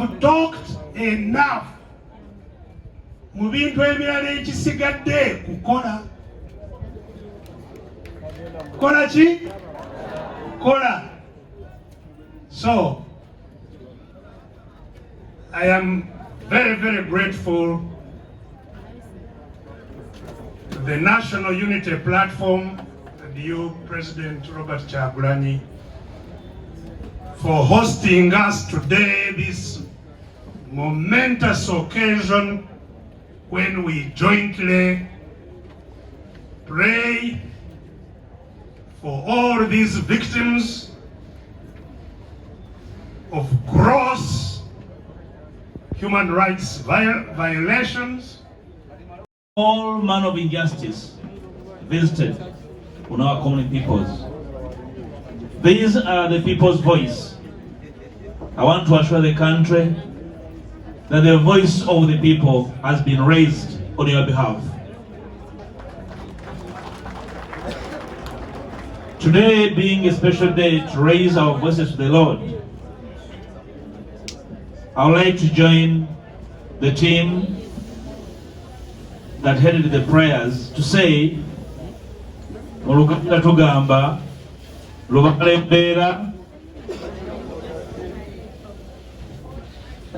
I've talked enough. Mu bintu ebirala ekisigadde kukola. Kola ki? Kola. So, I am very, very grateful to the National Unity Platform and you, President Robert Kyagulanyi, for hosting us today, this momentous occasion when we jointly pray for all these victims of gross human rights violations. All manner of injustice visited on our common peoples. These are the people's voice. I want to assure the country that the voice of the people has been raised on your behalf. Today being a special day to raise our voices to the Lord, I would like to join the team that headed the prayers to say, Oluganda tugamba, lubalembera,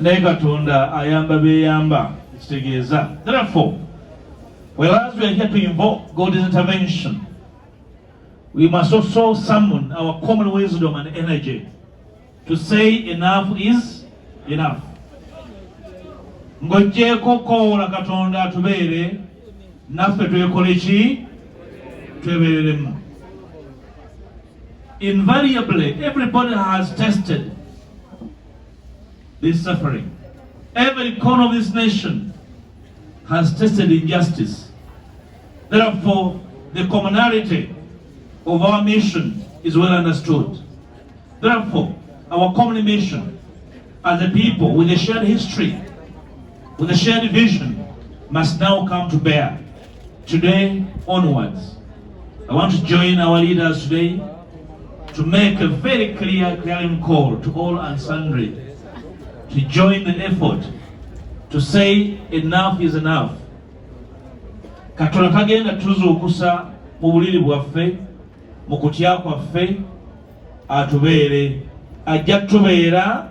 naye Katonda ayamba beyamba, kitegeeza. Therefore, whereas we are here to invoke God's intervention, we must also summon our common wisdom and energy to say enough is enough. Ngojjeko kola Katonda atubeere naffe twekole ki twebereremu. Invariably, everybody has tested this suffering. Every corner of this nation has tested injustice. Therefore, the commonality of our mission is well understood. Therefore, our common mission as a people with a shared history, with a shared vision, must now come to bear. Today onwards, I want to join our leaders today to make a very clearing call to all and sundry to join the effort to say enough is enough. Katonda tagenda tuzuukusa mu buliri bwaffe, mu kutya kwaffe, atubeere, ajja tubeera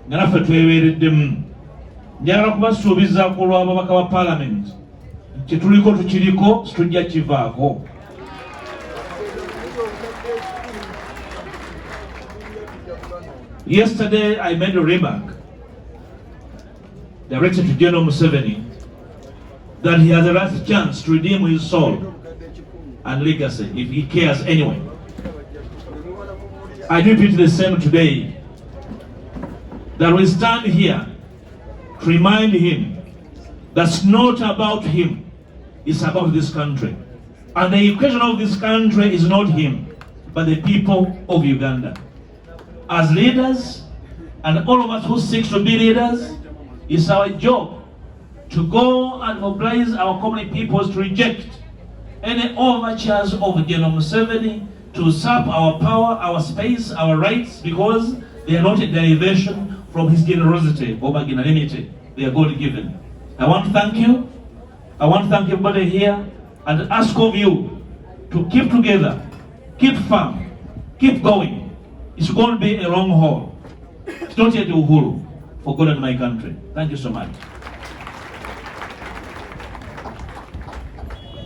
nga naffe twebeereddemu. Njagala kubasuubiza ku lw'ababaka ba Parliament, kye tuliko tukiriko, situjja kivaako. Yesterday I made a remark directed to General Museveni that he has a last chance to redeem his soul and legacy if he cares anyway. I repeat the same today, that we stand here to remind him that's not about him, it's about this country. And the equation of this country is not him, but the people of Uganda. As leaders, and all of us who seek to be leaders, it's our job to go and mobilize our common peoples to reject any overtures of General Museveni to usurp our power, our space, our rights, because they are not a derivation from his generosity or magnanimity. They are God-given. I want to thank you. I want to thank everybody here and ask of you to keep together, keep firm, keep going. It's going to be a long haul. It's not yet Uhuru for God and my country. Thank you so much.